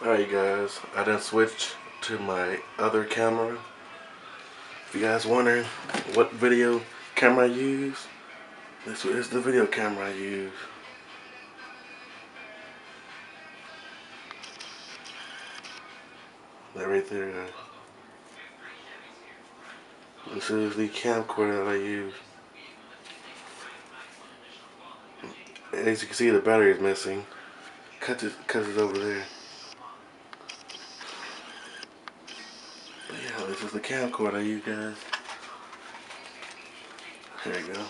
Alright guys, I done switched to my other camera. If you guys wondering what video camera I use, this is the video camera I use. That right there, guys. This is the camcorder that I use. As you can see, the battery is missing. Cut it over there. But yeah, this is the camcorder I use, guys. There you go.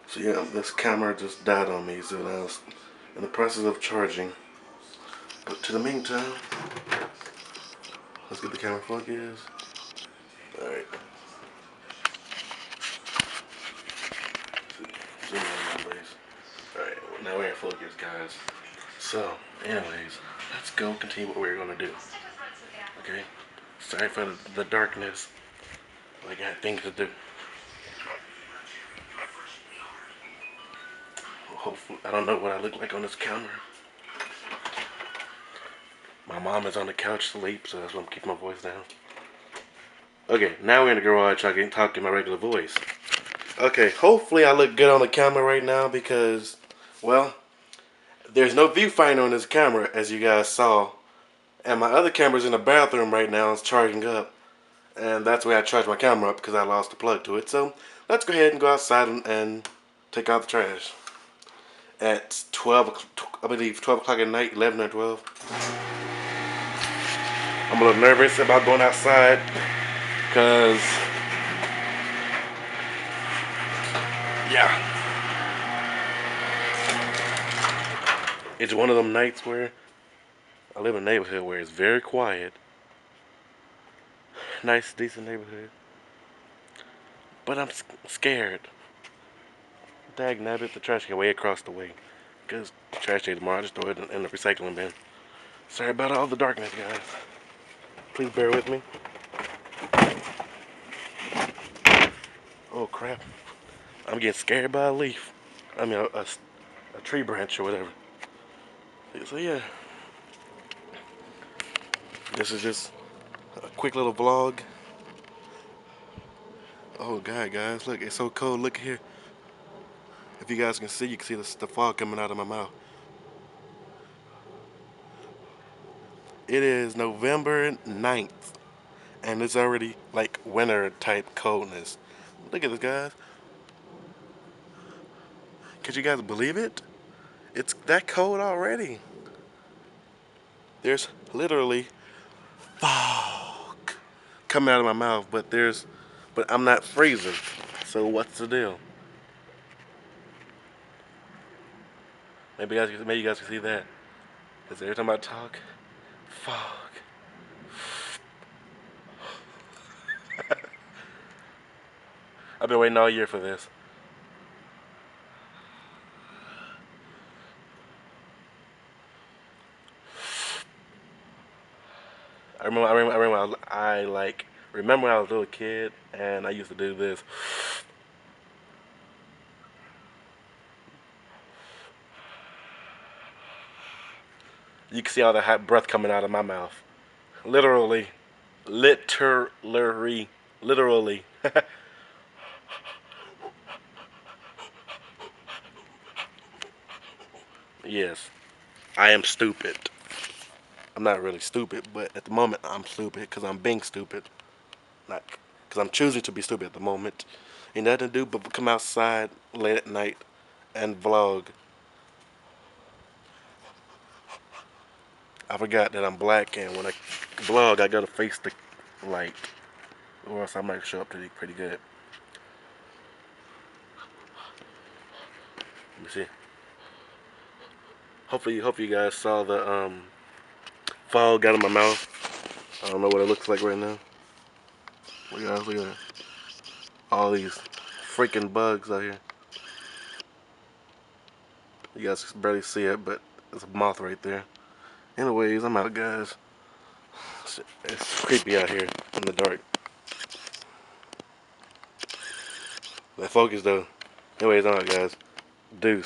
So yeah, this camera just died on me, so I was in the process of charging. But to the meantime, let's get the camera focused. Alright. Zoom in, please. Alright, well, now we're in focus, guys. So, anyways, let's go continue what we're gonna do. Okay? Sorry for the darkness. I got things to do. Hopefully, I don't know what I look like on this camera. My mom is on the couch asleep, so that's why I'm keeping my voice down. Okay, now we're in the garage. I can talk in my regular voice. Okay, hopefully I look good on the camera right now because, well, there's no viewfinder on this camera, as you guys saw. And my other camera's in the bathroom right now. It's charging up. And that's where I charge my camera up because I lost the plug to it. So, let's go ahead and go outside and take out the trash. At 12, I believe 12 o'clock at night, 11 or 12. I'm a little nervous about going outside because, yeah, it's one of them nights where I live in a neighborhood where it's very quiet. Nice, decent neighborhood. But I'm scared. Dag nabbit, the trash can way across the way. Because trash day tomorrow, I just throw it in the recycling bin. Sorry about all the darkness, guys. Please bear with me. Oh crap. I'm getting scared by a leaf. I mean, a tree branch or whatever. So yeah. This is just a quick little vlog. Oh god, guys, look, it's so cold. Look here. If you guys can see, you can see the fog coming out of my mouth. It is November 9th, and it's already like winter type coldness. Look at this, guys. Could you guys believe it? It's that cold already. There's literally fog coming out of my mouth, but I'm not freezing. So what's the deal? Maybe you guys can see that. Because every time I talk, fog. I've been waiting all year for this. Remember when I was a little kid and I used to do this. You can see all the hot breath coming out of my mouth. Literally. Literally. Yes, I am stupid. I'm not really stupid, but at the moment I'm stupid because I'm being stupid. Not because I'm choosing to be stupid at the moment. Ain't nothing to do but come outside late at night and vlog. I forgot that I'm black, and when I vlog, I gotta face the light, or else I might show up pretty good. Let me see. Hopefully you guys saw the fog out of my mouth. I don't know what it looks like right now. Look at that. All these freaking bugs out here. You guys can barely see it, but there's a moth right there. Anyways, I'm out, guys. It's creepy out here in the dark. That focus though. Anyways, alright guys. Deuce.